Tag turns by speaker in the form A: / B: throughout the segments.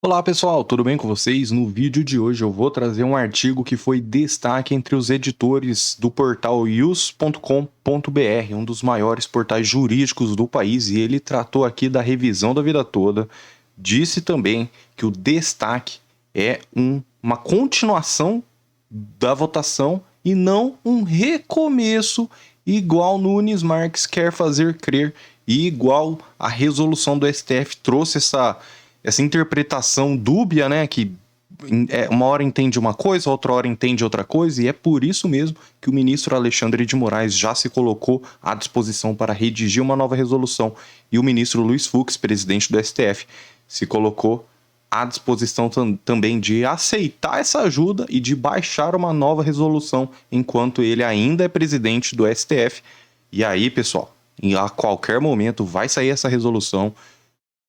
A: Olá pessoal, tudo bem com vocês? No vídeo de hoje eu vou trazer um artigo que foi destaque entre os editores do portal ius.com.br, um dos maiores portais jurídicos do país, e ele tratou aqui da revisão da vida toda. Disse também que o destaque é uma continuação da votação e não um recomeço, igual Nunes Marques quer fazer crer, e igual a resolução do STF trouxe essa interpretação dúbia, né, que uma hora entende uma coisa, outra hora entende outra coisa, e é por isso mesmo que o ministro Alexandre de Moraes já se colocou à disposição para redigir uma nova resolução, e o ministro Luiz Fux, presidente do STF, se colocou à disposição também de aceitar essa ajuda e de baixar uma nova resolução, enquanto ele ainda é presidente do STF. E aí, pessoal, a qualquer momento vai sair essa resolução.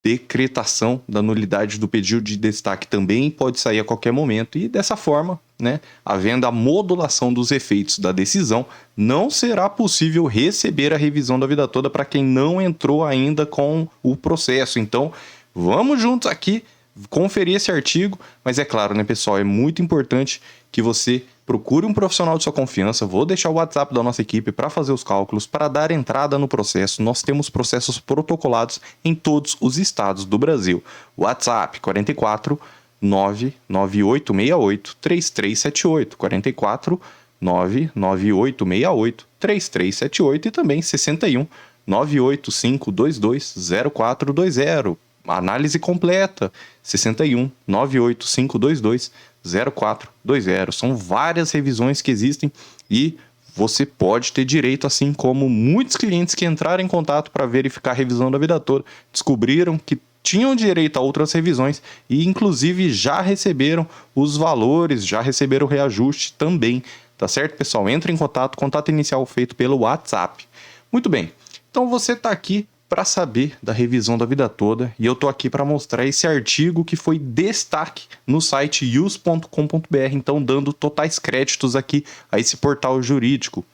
A: Decretação da nulidade do pedido de destaque também pode sair a qualquer momento, e dessa forma, né, havendo a modulação dos efeitos da decisão, não será possível receber a revisão da vida toda para quem não entrou ainda com o processo. Então, vamos juntos aqui conferir esse artigo, mas é claro, né, pessoal, é muito importante que você procure um profissional de sua confiança. Vou deixar o WhatsApp da nossa equipe para fazer os cálculos, para dar entrada no processo. Nós temos processos protocolados em todos os estados do Brasil. WhatsApp 44 99868 3378, 44 99868 3378 e também 61 98522 0420. Análise completa 61 98522 0420. São várias revisões que existem e você pode ter direito, assim como muitos clientes que entraram em contato para verificar a revisão da vida toda, descobriram que tinham direito a outras revisões e inclusive já receberam os valores, já receberam o reajuste também, tá certo, pessoal? Entre em contato inicial feito pelo WhatsApp. Muito bem, então você está aqui para saber da revisão da vida toda, e eu tô aqui para mostrar esse artigo que foi destaque no site ius.com.br, então dando totais créditos aqui a esse portal jurídico.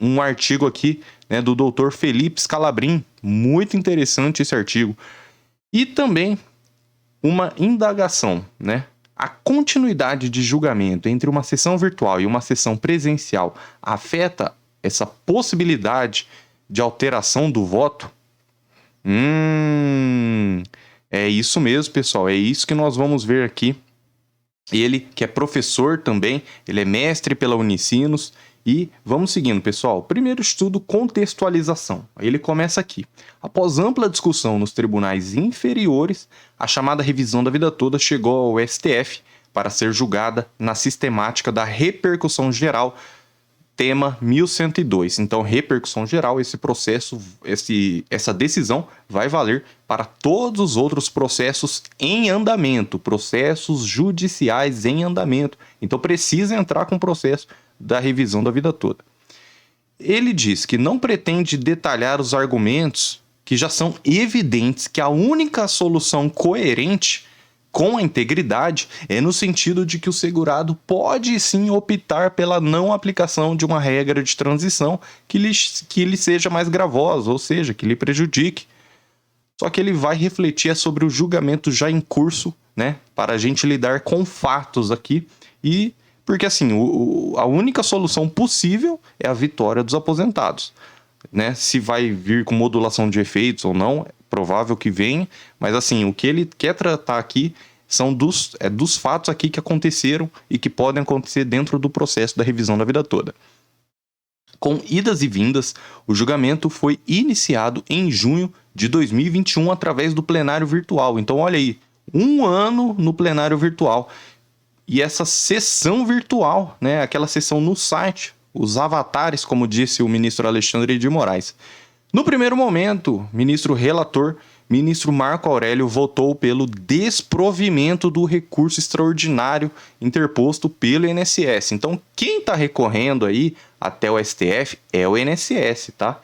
A: Um artigo aqui, né, do Dr. Felipe Scalabrin, muito interessante esse artigo. E também uma indagação, né? A continuidade de julgamento entre uma sessão virtual e uma sessão presencial afeta essa possibilidade de alteração do voto? É isso mesmo, pessoal. É isso que nós vamos ver aqui. Ele, que é professor também, ele é mestre pela Unicinos. E vamos seguindo, pessoal. Primeiro estudo, contextualização. Ele começa aqui. Após ampla discussão nos tribunais inferiores, a chamada revisão da vida toda chegou ao STF para ser julgada na sistemática da repercussão geral, tema 1102. Então, repercussão geral, esse processo, essa decisão vai valer para todos os outros processos em andamento, processos judiciais em andamento. Então, precisa entrar com o processo da revisão da vida toda. Ele diz que não pretende detalhar os argumentos que já são evidentes que a única solução coerente com a integridade é no sentido de que o segurado pode sim optar pela não aplicação de uma regra de transição que lhe seja mais gravosa, ou seja, que lhe prejudique. Só que ele vai refletir sobre o julgamento já em curso, né, para a gente lidar com fatos aqui, e porque assim, a única solução possível é a vitória dos aposentados, né? Se vai vir com modulação de efeitos ou não, é provável que venha, mas assim, o que ele quer tratar aqui são dos fatos aqui que aconteceram e que podem acontecer dentro do processo da revisão da vida toda. Com idas e vindas, o julgamento foi iniciado em junho de 2021 através do plenário virtual. Então, olha aí, 1 ano no plenário virtual. E essa sessão virtual, né, aquela sessão no site, os avatares, como disse o ministro Alexandre de Moraes. No primeiro momento, ministro relator, ministro Marco Aurélio, votou pelo desprovimento do recurso extraordinário interposto pelo INSS. Então, quem está recorrendo aí até o STF é o INSS, tá?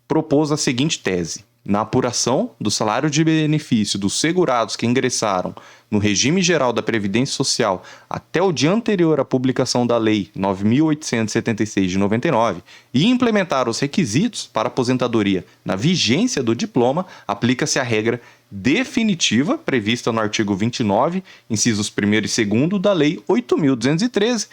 A: Propôs a seguinte tese. na apuração do salário de benefício dos segurados que ingressaram no regime geral da Previdência Social até o dia anterior à publicação da Lei 9.876 de 99 e implementaram os requisitos para aposentadoria na vigência do diploma, aplica-se a regra definitiva prevista no artigo 29, incisos 1º e 2º da Lei 8.213,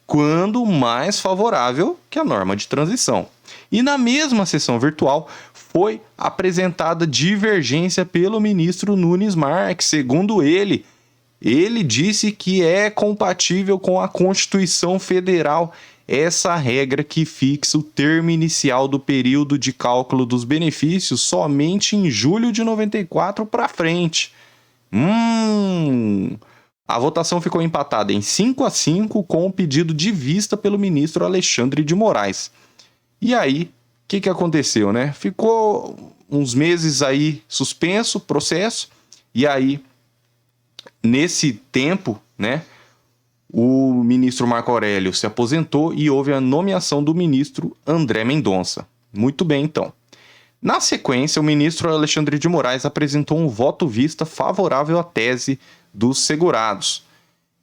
A: quando mais favorável que a norma de transição. E na mesma sessão virtual foi apresentada divergência pelo ministro Nunes Marques. Segundo ele disse que é compatível com a Constituição Federal essa regra que fixa o termo inicial do período de cálculo dos benefícios somente em julho de 94 para frente. A votação ficou empatada em 5-5 com o pedido de vista pelo ministro Alexandre de Moraes. E aí, o que aconteceu, né? Ficou uns meses aí suspenso o processo, e aí, nesse tempo, né, o ministro Marco Aurélio se aposentou e houve a nomeação do ministro André Mendonça. Muito bem, então. Na sequência, o ministro Alexandre de Moraes apresentou um voto vista favorável à tese dos segurados.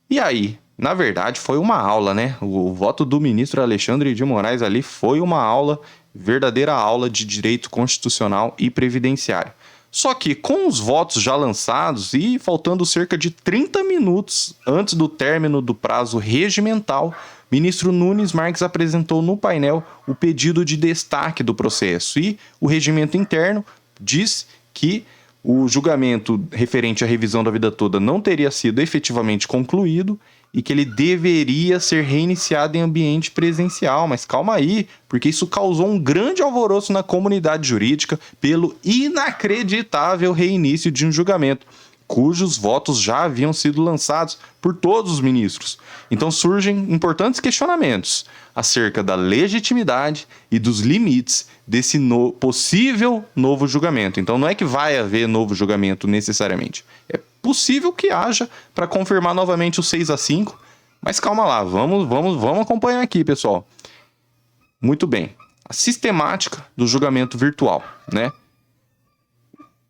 A: E aí, na verdade, foi uma aula, né? O voto do ministro Alexandre de Moraes ali foi uma aula, verdadeira aula de direito constitucional e previdenciário. Só que com os votos já lançados e faltando cerca de 30 minutos antes do término do prazo regimental, o ministro Nunes Marques apresentou no painel o pedido de destaque do processo e o regimento interno diz que o julgamento referente à revisão da vida toda não teria sido efetivamente concluído e que ele deveria ser reiniciado em ambiente presencial. Mas calma aí, porque isso causou um grande alvoroço na comunidade jurídica pelo inacreditável reinício de um julgamento, cujos votos já haviam sido lançados por todos os ministros. Então surgem importantes questionamentos acerca da legitimidade e dos limites desse possível novo julgamento. Então não é que vai haver novo julgamento necessariamente. É possível que haja para confirmar novamente o 6-5, mas calma lá, vamos acompanhar aqui, pessoal. Muito bem. A sistemática do julgamento virtual, né?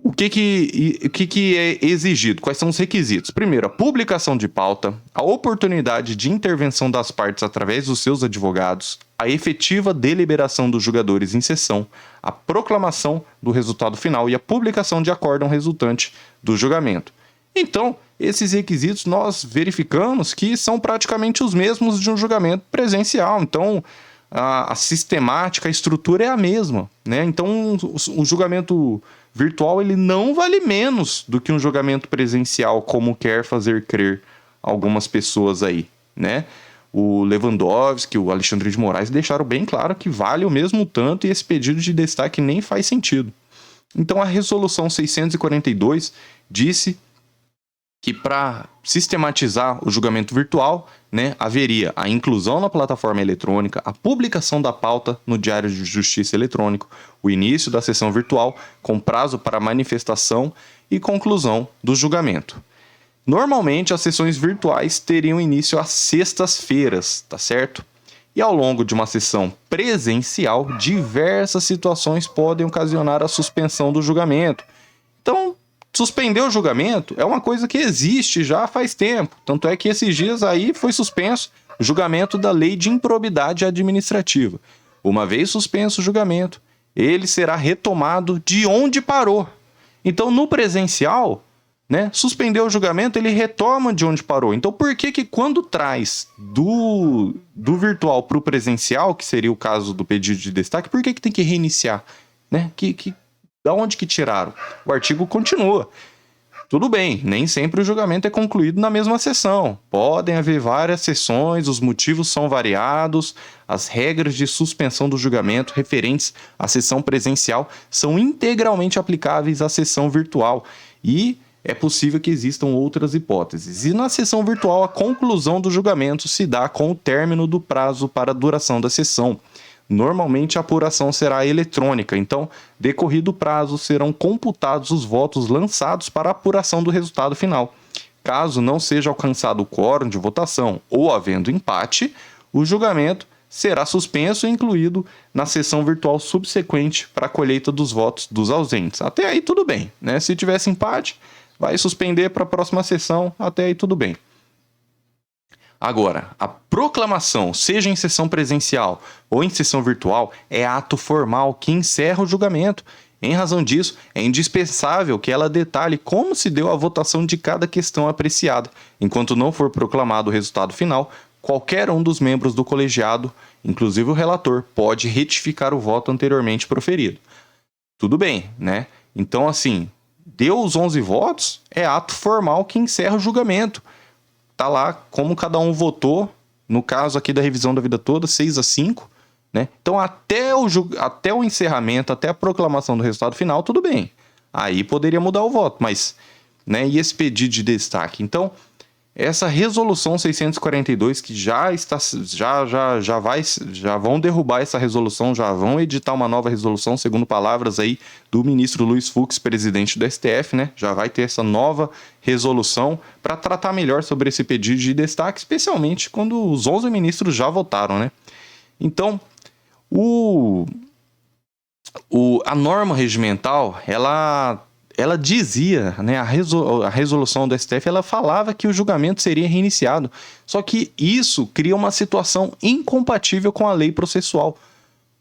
A: O que é exigido? Quais são os requisitos? Primeiro, a publicação de pauta, a oportunidade de intervenção das partes através dos seus advogados, a efetiva deliberação dos julgadores em sessão, a proclamação do resultado final e a publicação de acórdão resultante do julgamento. Então, esses requisitos nós verificamos que são praticamente os mesmos de um julgamento presencial. Então, a sistemática, a estrutura é a mesma, né? Então, o julgamento virtual ele não vale menos do que um julgamento presencial, como quer fazer crer algumas pessoas aí, né? O Lewandowski, o Alexandre de Moraes deixaram bem claro que vale o mesmo tanto e esse pedido de destaque nem faz sentido. Então, a resolução 642 disse que para sistematizar o julgamento virtual, né, haveria a inclusão na plataforma eletrônica, a publicação da pauta no Diário de Justiça eletrônico, o início da sessão virtual com prazo para manifestação e conclusão do julgamento. Normalmente, as sessões virtuais teriam início às sextas-feiras, tá certo? E ao longo de uma sessão presencial, diversas situações podem ocasionar a suspensão do julgamento. Então, suspender o julgamento é uma coisa que existe já faz tempo. Tanto é que esses dias aí foi suspenso o julgamento da Lei de Improbidade Administrativa. Uma vez suspenso o julgamento, ele será retomado de onde parou. Então, no presencial, né, suspender o julgamento, ele retoma de onde parou. Então, por que quando traz do virtual para o presencial, que seria o caso do pedido de destaque, por que tem que reiniciar? Né? Da onde que tiraram? O artigo continua. Tudo bem, nem sempre o julgamento é concluído na mesma sessão. Podem haver várias sessões, os motivos são variados, as regras de suspensão do julgamento referentes à sessão presencial são integralmente aplicáveis à sessão virtual e é possível que existam outras hipóteses. E na sessão virtual, a conclusão do julgamento se dá com o término do prazo para a duração da sessão. Normalmente a apuração será eletrônica, então, decorrido o prazo, serão computados os votos lançados para a apuração do resultado final. Caso não seja alcançado o quórum de votação ou havendo empate, o julgamento será suspenso e incluído na sessão virtual subsequente para a colheita dos votos dos ausentes. Até aí tudo bem, né? Se tivesse empate, vai suspender para a próxima sessão, até aí tudo bem. Agora, a proclamação, seja em sessão presencial ou em sessão virtual, é ato formal que encerra o julgamento. Em razão disso, é indispensável que ela detalhe como se deu a votação de cada questão apreciada. Enquanto não for proclamado o resultado final, qualquer um dos membros do colegiado, inclusive o relator, pode retificar o voto anteriormente proferido. Tudo bem, né? Então, assim, deu os 11 votos, é ato formal que encerra o julgamento. Tá lá como cada um votou, no caso aqui da revisão da vida toda, 6-5, né? Então até o encerramento, até a proclamação do resultado final, tudo bem. Aí poderia mudar o voto, mas, né, e esse pedido de destaque? Então, essa resolução 642 que já vão derrubar essa resolução, já vão editar uma nova resolução, segundo palavras aí do ministro Luiz Fux, presidente do STF, né? Já vai ter essa nova resolução para tratar melhor sobre esse pedido de destaque, especialmente quando os 11 ministros já votaram, né? Então, a norma regimental, ela dizia, né, a resolução do STF, ela falava que o julgamento seria reiniciado. Só que isso cria uma situação incompatível com a lei processual.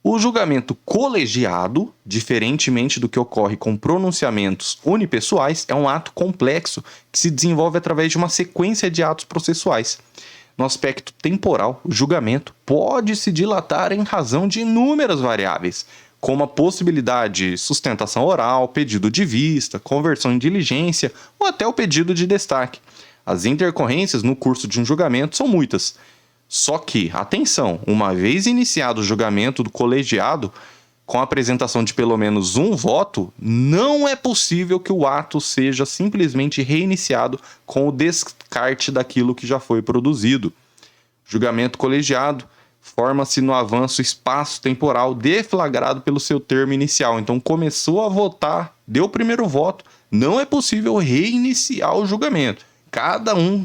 A: O julgamento colegiado, diferentemente do que ocorre com pronunciamentos unipessoais, é um ato complexo que se desenvolve através de uma sequência de atos processuais. No aspecto temporal, o julgamento pode se dilatar em razão de inúmeras variáveis, como a possibilidade de sustentação oral, pedido de vista, conversão em diligência ou até o pedido de destaque. As intercorrências no curso de um julgamento são muitas. Só que, atenção, uma vez iniciado o julgamento do colegiado, com a apresentação de pelo menos um voto, não é possível que o ato seja simplesmente reiniciado com o descarte daquilo que já foi produzido. Julgamento colegiado forma-se no avanço espaço-temporal deflagrado pelo seu termo inicial. Então, começou a votar, deu o primeiro voto, não é possível reiniciar o julgamento. Cada um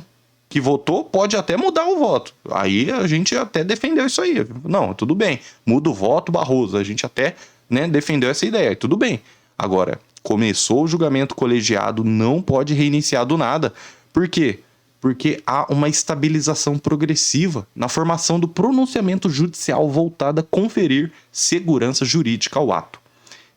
A: que votou pode até mudar o voto. Aí a gente até defendeu isso aí. Não, tudo bem, muda o voto, Barroso. A gente até, né, defendeu essa ideia, tudo bem. Agora, começou o julgamento colegiado, não pode reiniciar do nada. Por quê? Porque há uma estabilização progressiva na formação do pronunciamento judicial voltada a conferir segurança jurídica ao ato.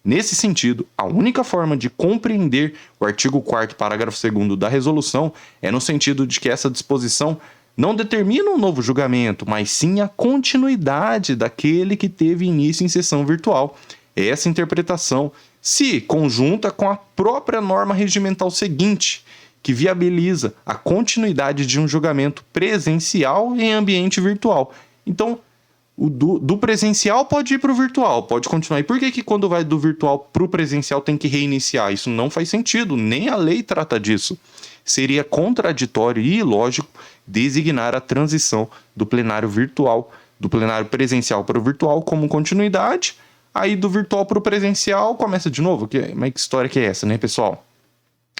A: Nesse sentido, a única forma de compreender o artigo 4º, parágrafo 2º da resolução é no sentido de que essa disposição não determina um novo julgamento, mas sim a continuidade daquele que teve início em sessão virtual. Essa interpretação se conjunta com a própria norma regimental seguinte, que viabiliza a continuidade de um julgamento presencial em ambiente virtual. Então, do presencial pode ir para o virtual, pode continuar. E por que quando vai do virtual para o presencial tem que reiniciar? Isso não faz sentido, nem a lei trata disso. Seria contraditório e ilógico designar a transição do plenário virtual, do plenário presencial para o virtual como continuidade, aí do virtual para o presencial começa de novo. Que história que é essa, né, pessoal?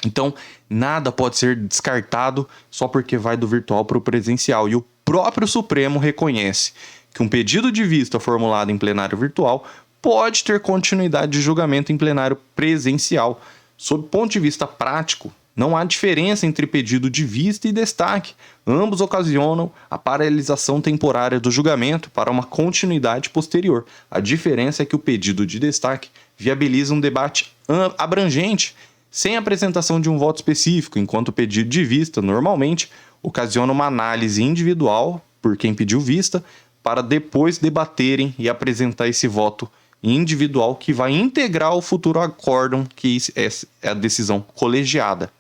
A: Então, nada pode ser descartado só porque vai do virtual para o presencial. E o próprio Supremo reconhece que um pedido de vista formulado em plenário virtual pode ter continuidade de julgamento em plenário presencial. Sob ponto de vista prático, não há diferença entre pedido de vista e destaque. Ambos ocasionam a paralisação temporária do julgamento para uma continuidade posterior. A diferença é que o pedido de destaque viabiliza um debate abrangente, sem apresentação de um voto específico, enquanto o pedido de vista, normalmente, ocasiona uma análise individual por quem pediu vista, para depois debaterem e apresentar esse voto individual que vai integrar o futuro acórdão, que é a decisão colegiada.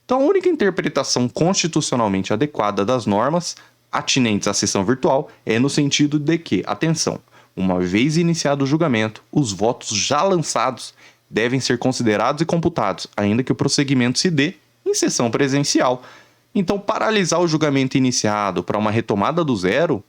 A: Então, a única interpretação constitucionalmente adequada das normas atinentes à sessão virtual é no sentido de que, atenção, uma vez iniciado o julgamento, os votos já lançados devem ser considerados e computados, ainda que o prosseguimento se dê em sessão presencial. Então, paralisar o julgamento iniciado para uma retomada do zero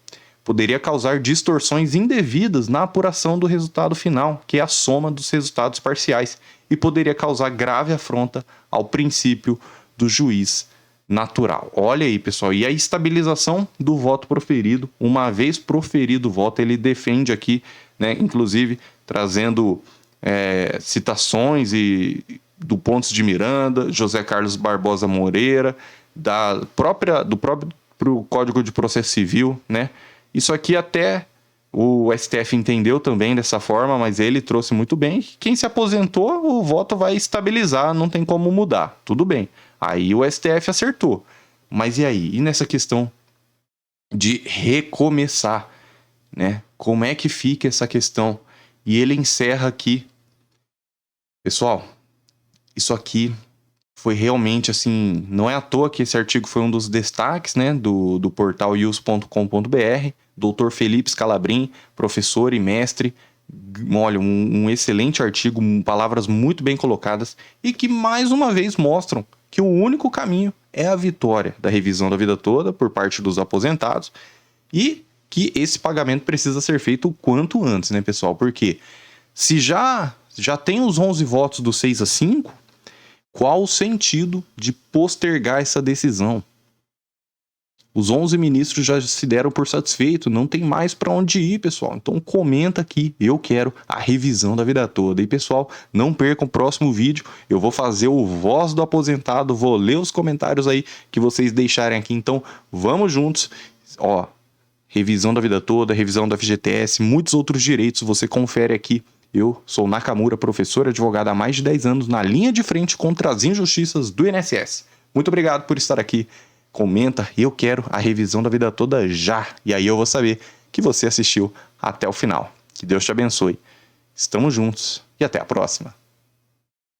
A: poderia causar distorções indevidas na apuração do resultado final, que é a soma dos resultados parciais, e poderia causar grave afronta ao princípio do juiz natural. Olha aí, pessoal. E a estabilização do voto proferido. Uma vez proferido o voto, ele defende aqui, né, inclusive trazendo citações do Pontes de Miranda, José Carlos Barbosa Moreira, do próprio Código de Processo Civil, né? Isso aqui até o STF entendeu também dessa forma, mas ele trouxe muito bem. Quem se aposentou, o voto vai estabilizar, não tem como mudar. Tudo bem. Aí o STF acertou. Mas e aí? E nessa questão de recomeçar, né? Como é que fica essa questão? E ele encerra aqui. Pessoal, isso aqui foi realmente assim, não é à toa que esse artigo foi um dos destaques, né, do portal ius.com.br. Dr. Felipe Scalabrin, professor e mestre. Olha, um excelente artigo, palavras muito bem colocadas e que mais uma vez mostram que o único caminho é a vitória da revisão da vida toda por parte dos aposentados e que esse pagamento precisa ser feito o quanto antes, né, pessoal? Porque se já tem os 11 votos do 6-5, qual o sentido de postergar essa decisão? Os 11 ministros já se deram por satisfeito, não tem mais para onde ir, pessoal. Então comenta aqui, eu quero a revisão da vida toda. E pessoal, não percam o próximo vídeo, eu vou fazer o Voz do Aposentado, vou ler os comentários aí que vocês deixarem aqui. Então vamos juntos, ó, revisão da vida toda, revisão da FGTS, muitos outros direitos, você confere aqui. Eu sou Nakamura, professor e advogado há mais de 10 anos na linha de frente contra as injustiças do INSS. Muito obrigado por estar aqui. Comenta, eu quero a revisão da vida toda já. E aí eu vou saber que você assistiu até o final. Que Deus te abençoe. Estamos juntos e até a próxima.